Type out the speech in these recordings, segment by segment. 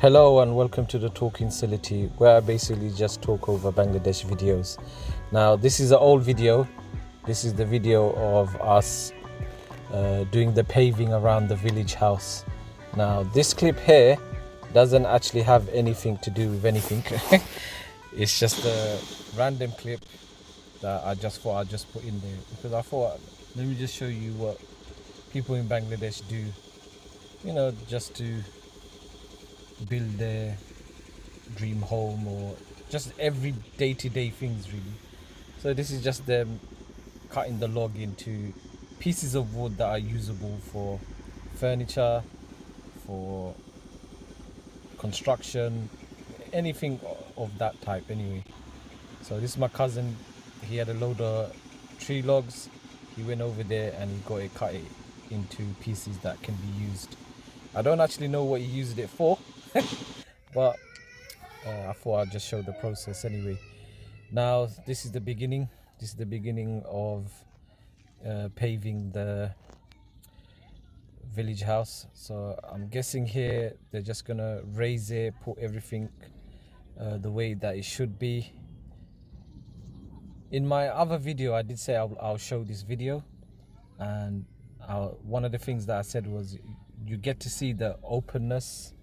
Hello and welcome to the Talking Sylhet, where I basically just talk over Bangladesh videos. Now this is an old video. This is the video of us doing the paving around the village house. Now this clip here doesn't actually have anything to do with anything. It's just a random clip that I just thought I'd just put in there because I thought, let me just show you what people in Bangladesh do, you know, just to build their dream home or just every day-to-day things really. So this is just them cutting the log into pieces of wood that are usable for furniture, for construction, anything of that type anyway. So this is my cousin. He had a load of tree logs. He went over there and he got it cut it into pieces that can be used. I don't actually know what he used it for, but I thought I'd just show the process anyway. Now this is the beginning. This is the beginning of paving the village house. So I'm guessing here they're just gonna raise it, put everything the way that it should be. In my other video I did say I'll show this video, and one of the things that I said was you get to see the openness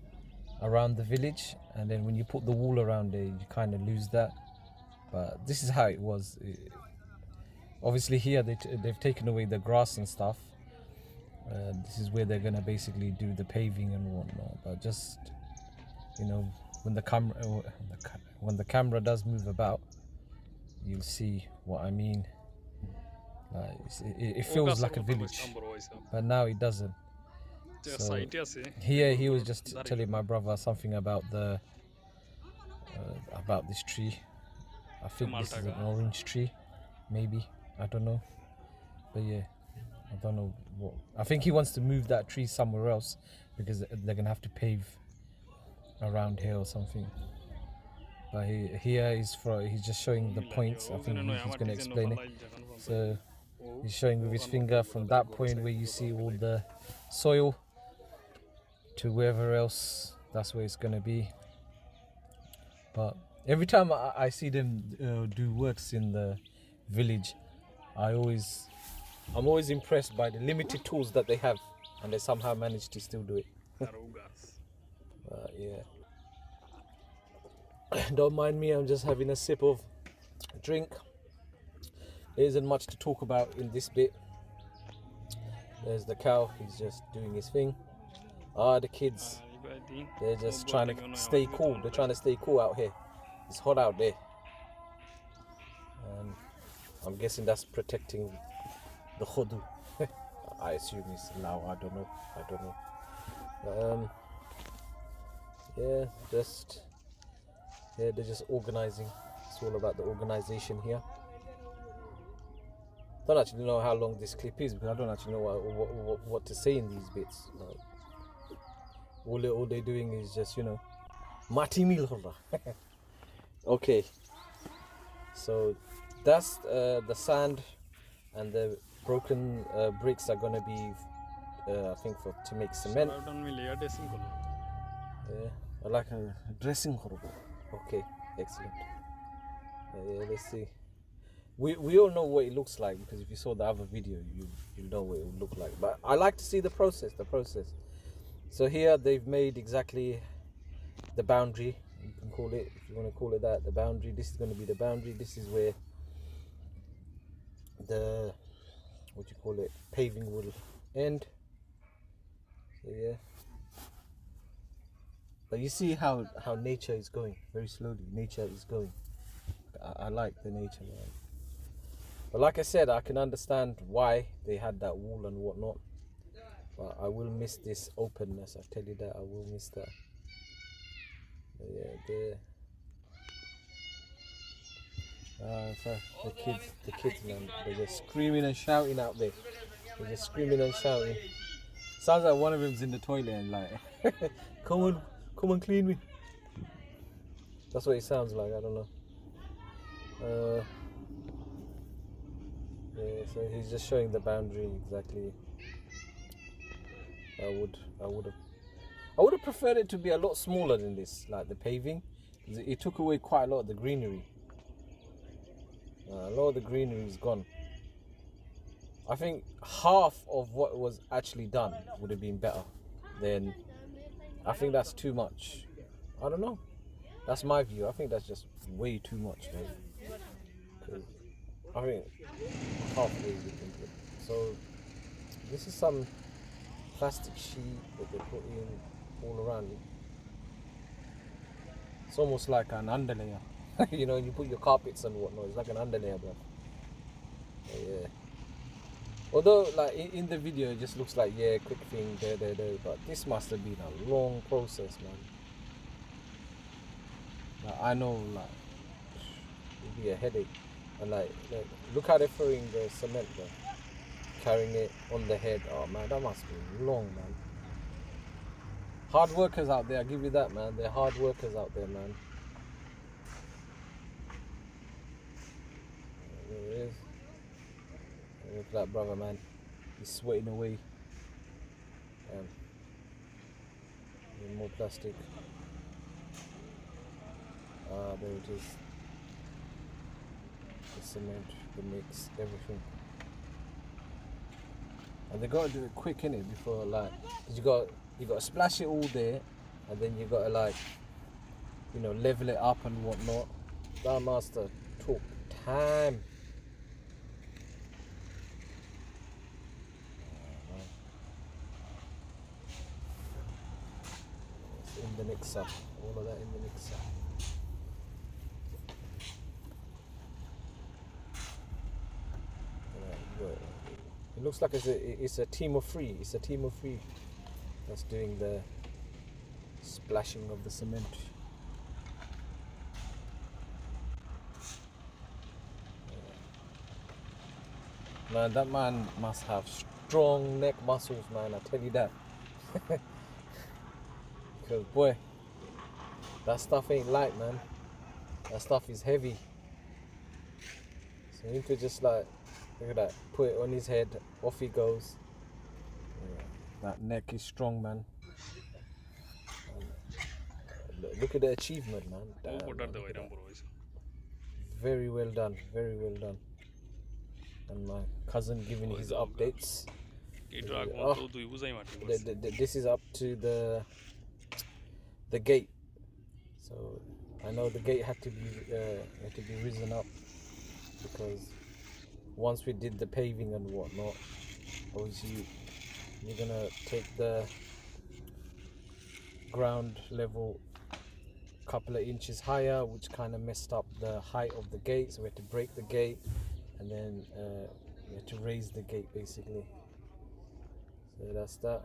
around the village, and then when you put the wall around it you kind of lose that. But this is how it was. Obviously here they've taken away the grass and stuff. This is where they're gonna basically do the paving and whatnot. But just, you know, when the camera does move about, you'll see what I mean. It feels like a village, but now it doesn't. So here he was just telling my brother something about about this tree. I think this is an orange tree, maybe, I don't know, but yeah, I don't know what. I think he wants to move that tree somewhere else because they're gonna have to pave around here or something. But he's just showing the points. I think he's gonna explain it. So he's showing with his finger from that point where you see all the soil to wherever else, that's where it's gonna be. But every time I see them do works in the village, I'm always impressed by the limited tools that they have, and they somehow manage to still do it. Yeah. Don't mind me, I'm just having a sip of drink. There isn't much to talk about in this bit. There's the cow, he's just doing his thing. The kids, they're just trying to stay cool. They're trying to stay cool out here. It's hot out there. And I'm guessing that's protecting the khodu. I assume it's now, I don't know. Yeah, they're just organizing. It's all about the organization here. I don't actually know how long this clip is because I don't actually know what to say in these bits. Like, all they're doing is just, you know, mati mil hola. Okay, so that's the sand and the broken bricks are gonna be I think to make cement. I like a dressing horrible. Okay, excellent. Yeah, let's see. We all know what it looks like because if you saw the other video, you know what it would look like. But I like to see the process. So here they've made exactly the boundary. You can call it, if you want to call it that, the boundary. This is going to be the boundary. This is where the paving will end. So yeah. But you see how nature is going very slowly. Nature is going. I like the nature, man. But like I said, I can understand why they had that wall and whatnot. But I will miss this openness. I tell you that, I will miss that. But yeah, so the kids, man, they're just screaming and shouting out there. They're just screaming and shouting. Sounds like one of them's in the toilet and like, come on, clean me. That's what it sounds like. I don't know. Yeah, so he's just showing the boundary exactly. I would have I would have preferred it to be a lot smaller than this, like the paving. It took away quite a lot of the greenery. A lot of the greenery is gone. I think half of what was actually done would have been better. Then I think that's too much. I don't know. That's my view. I think that's just way too much, man. 'Cause I think halfway we can do it. So this is some plastic sheet that they put in all around it. It's almost like an underlayer. You know, you put your carpets and whatnot. It's like an underlayer, bro. Yeah. Although, like in the video, it just looks like quick thing there. But this must have been a long process, man. Like, I know, like it'd be a headache. And like look how they're throwing the cement, bro. Carrying it on the head. Oh man, that must be long, man. Hard workers out there, I give you that, man. They're hard workers out there, man. There it is. Look at that brother, man. He's sweating away. More plastic. There it is. The cement, the mix, everything. And they gotta do it quick, innit? Before, like, cause you gotta splash it all there, and then you gotta, like, you know, level it up and whatnot. That master took time. It's in the mixer. All of that in the mixer. It looks like it's a team of three. It's a team of three that's doing the splashing of the cement. Man, that man must have strong neck muscles, man. I tell you that. Because boy, that stuff ain't light, man. That stuff is heavy. So you could just like, look at that, put it on his head, off he goes. Yeah, that neck is strong, man. Look at the achievement, man. Damn, man, very well done, very well done. And my cousin giving his updates. This is up to the gate. So I know the gate had to be risen up, because once we did the paving and whatnot, obviously you're gonna take the ground level a couple of inches higher, which kind of messed up the height of the gate, so we had to break the gate, and then we had to raise the gate basically. So that's that.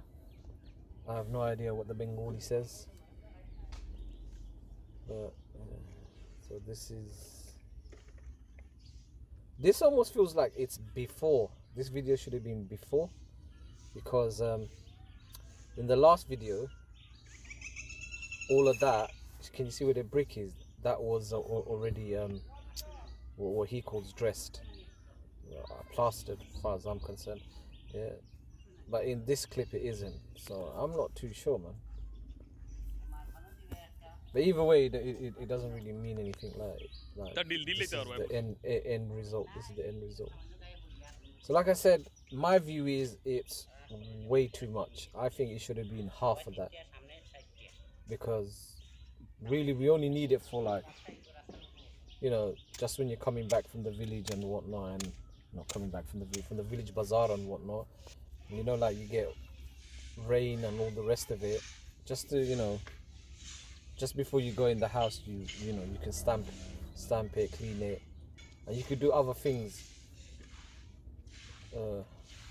I have no idea what the Bengali says, but so this almost feels like it's before. This video should have been before, because in the last video, all of that, can you see where the brick is? That was already what he calls dressed, plastered, as far as I'm concerned. Yeah, but in this clip it isn't, so I'm not too sure, man. But either way, it doesn't really mean anything. Like this is the end result. This is the end result. So like I said, my view is it's way too much. I think it should have been half of that, because really we only need it for, like, you know, just when you're coming back from the village and whatnot, and not coming back from the village bazaar and whatnot. You know, like you get rain and all the rest of it, just to, you know, just before you go in the house, you know, you can stamp it, clean it, and you could do other things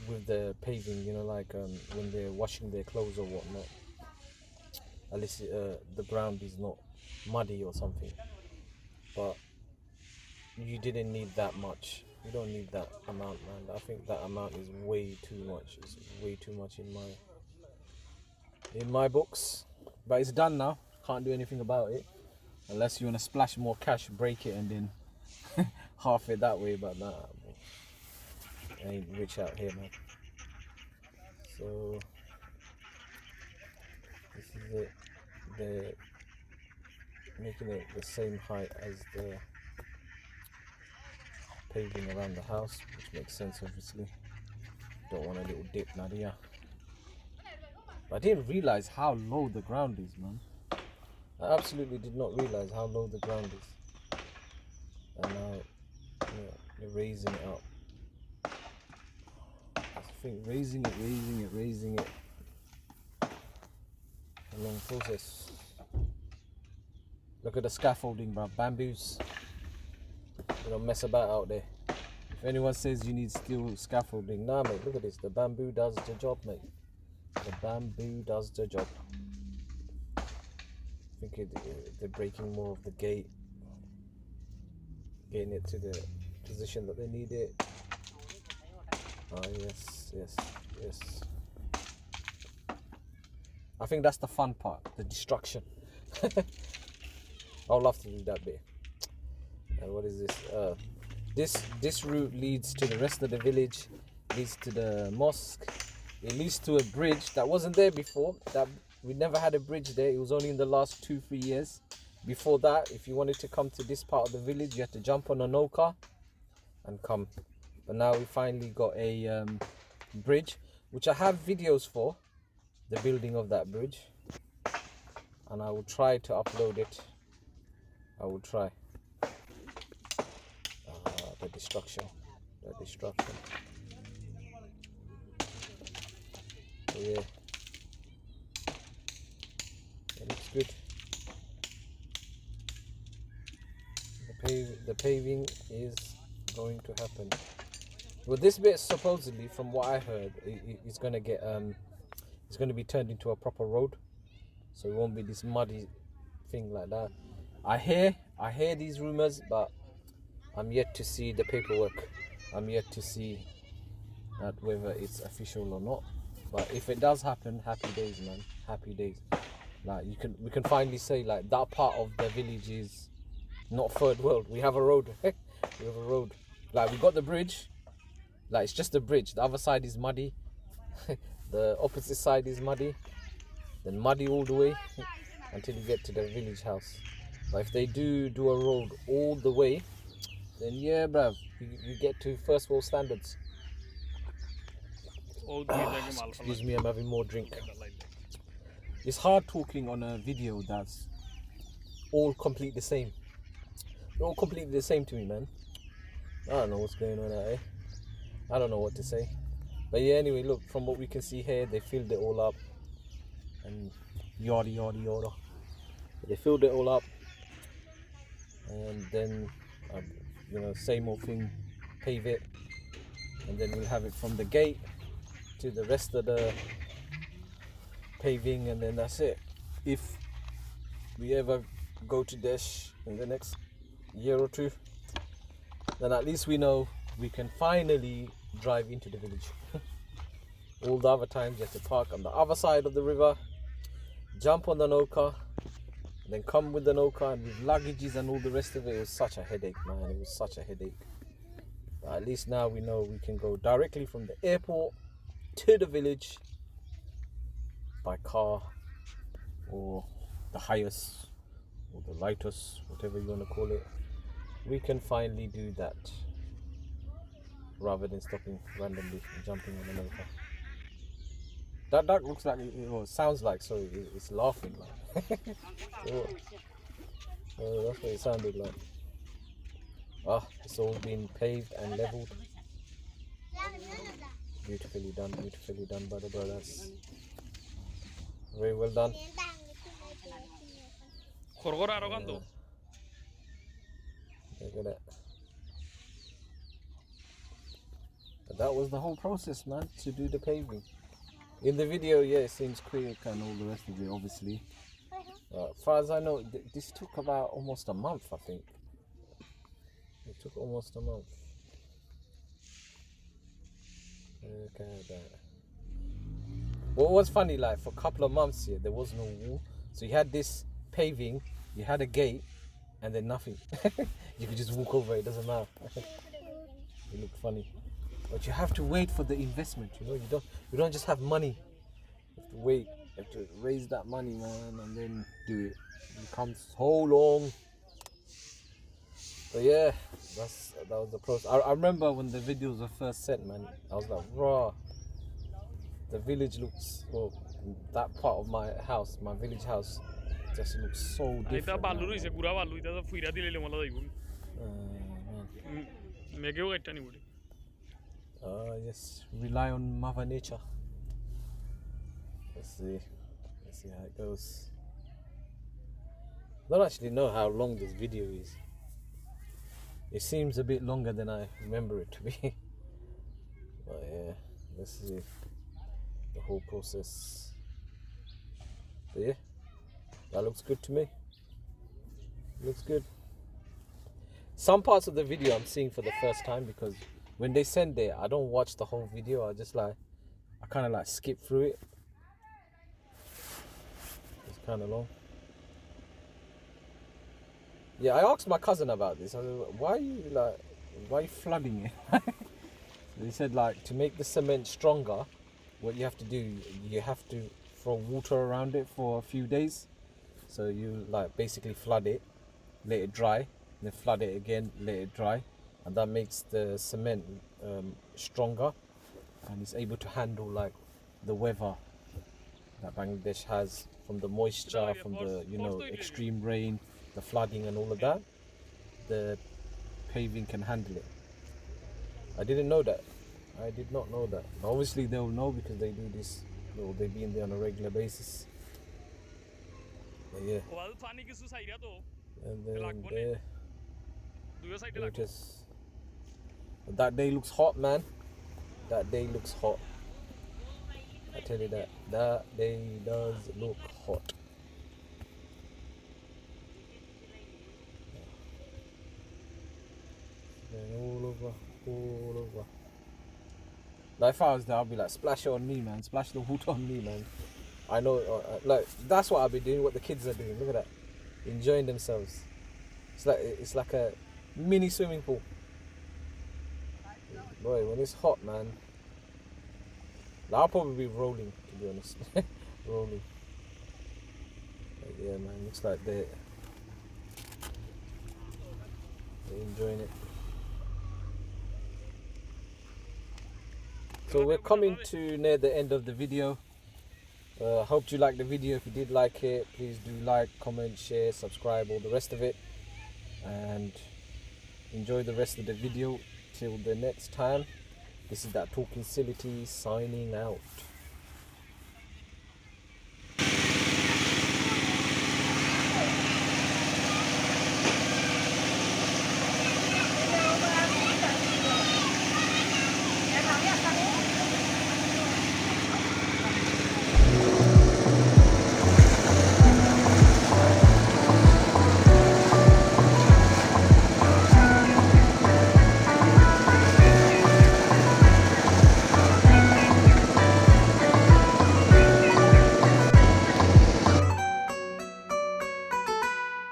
with the paving, you know, like when they're washing their clothes or whatnot. At least the ground is not muddy or something. But you didn't need that much. You don't need that amount, man. I think that amount is way too much. It's way too much in my books. But it's done now. Can't do anything about it, unless you want to splash more cash, break it, and then half it that way. But nah, I ain't rich out here, man. So this is they're making it the same height as the paving around the house, which makes sense obviously. Don't want a little dip, Nadia. But I didn't realize how low the ground is, man. I absolutely did not realize how low the ground is. And now they're raising it up. I think raising it. A long process. Look at the scaffolding, bro. Bamboos. You don't mess about out there. If anyone says you need steel scaffolding, nah, mate. Look at this. The bamboo does the job, mate. The bamboo does the job. I think they're breaking more of the gate, getting it to the position that they need it. Oh yes. I think that's the fun part, the destruction. I'd love to do that bit. And what is this? This route leads to the rest of the village, leads to the mosque. It leads to a bridge that wasn't there before. That we never had a bridge there. It was only in the last 2-3 years. Before that, if you wanted to come to this part of the village, you had to jump on a no-car and come. But now we finally got a bridge, which I have videos for, the building of that bridge. And I will try to upload it. I will try. The destruction. Yeah, it looks good. The paving is going to happen. Well, this bit supposedly, from what I heard, it's gonna get it's gonna be turned into a proper road, so it won't be this muddy thing like that. I hear these rumors, but I'm yet to see the paperwork. I'm yet to see that whether it's official or not. But if it does happen, happy days, man. Happy days. Like we can finally say like that part of the village is not third world. We have a road. We have a road. Like we got the bridge. Like it's just a bridge. The other side is muddy. The opposite side is muddy. Then muddy all the way until you get to the village house. But if they do a road all the way, then yeah, bruv, you get to first world standards. Excuse me, I'm having more drink. It's hard talking on a video that's all completely the same. They're all completely the same to me, man. I don't know what's going on out here. I don't know what to say. But yeah, anyway, look, from what we can see here, they filled it all up. And yada. They filled it all up. And then, same old thing, pave it. And then we'll have it from the gate to the rest of the paving, and then that's it. If we ever go to Desh in the next year or two, then at least we know we can finally drive into the village. All the other times you have to park on the other side of the river, jump on the no-car, and then come with the no-car, and with luggages and all the rest of it. It was such a headache, man. It was such a headache. But at least now we know we can go directly from the airport to the village by car, or the highest, or the lightest, whatever you want to call it. We can finally do that rather than stopping randomly and jumping on another car. That duck looks like, sounds like, sorry, it's laughing like. That's what it sounded like. It's all been paved and leveled. Beautifully done by the brothers. Very well done. Look at that. But that was the whole process, man, to do the paving. In the video, yeah, it seems quick and all the rest of it, obviously. As far as I know, this took about almost a month, I think. It took almost a month. Look at that. What was funny, like, for a couple of months here, there was no wall. So you had this paving, you had a gate, and then nothing. You could just walk over, it doesn't matter. It looked funny. But you have to wait for the investment, you know. You don't just have money. You have to wait. You have to raise that money, man, and then do it. It becomes so long. But yeah, that was the process. I remember when the videos were first sent, man. I was like, raw. The village looks, well, that part of my house, my village house, just looks so different. Just rely on Mother Nature. Let's see how it goes. I don't actually know how long this video is. It seems a bit longer than I remember it to be. But yeah, let's see the whole process. But yeah, that looks good to me. Looks good. Some parts of the video I'm seeing for the first time because when they send it, I don't watch the whole video. I kind of like skip through it. It's kind of long. Yeah, I asked my cousin about this. I was like, why are you flooding it? They said like to make the cement stronger, what you have to do, you have to throw water around it for a few days. So you like basically flood it, let it dry, then flood it again, let it dry, and that makes the cement stronger, and it's able to handle like the weather that Bangladesh has, from the moisture, from the extreme rain, the flooding and all of that. The paving can handle it. I didn't know that. I did not know that. But obviously they'll know because they do this, or they be in there on a regular basis. But yeah. And then there. But that day looks hot, man. That day looks hot. I tell you that. That day does look hot. All over. Like if I was there, I'd be like, splash it on me, man. Splash the water on me, man. I know, like that's what I'll be doing. What the kids are doing. Look at that, enjoying themselves. It's like a mini swimming pool. Boy, when it's hot, man, I'll probably be rolling, to be honest. Rolling. But yeah, man, looks like they're enjoying it. So we're coming to near the end of the video. Hope you liked the video. If you did like it, please do like, comment, share, subscribe, all the rest of it, and enjoy the rest of the video till the next time. This is that Talking Sylhet signing out.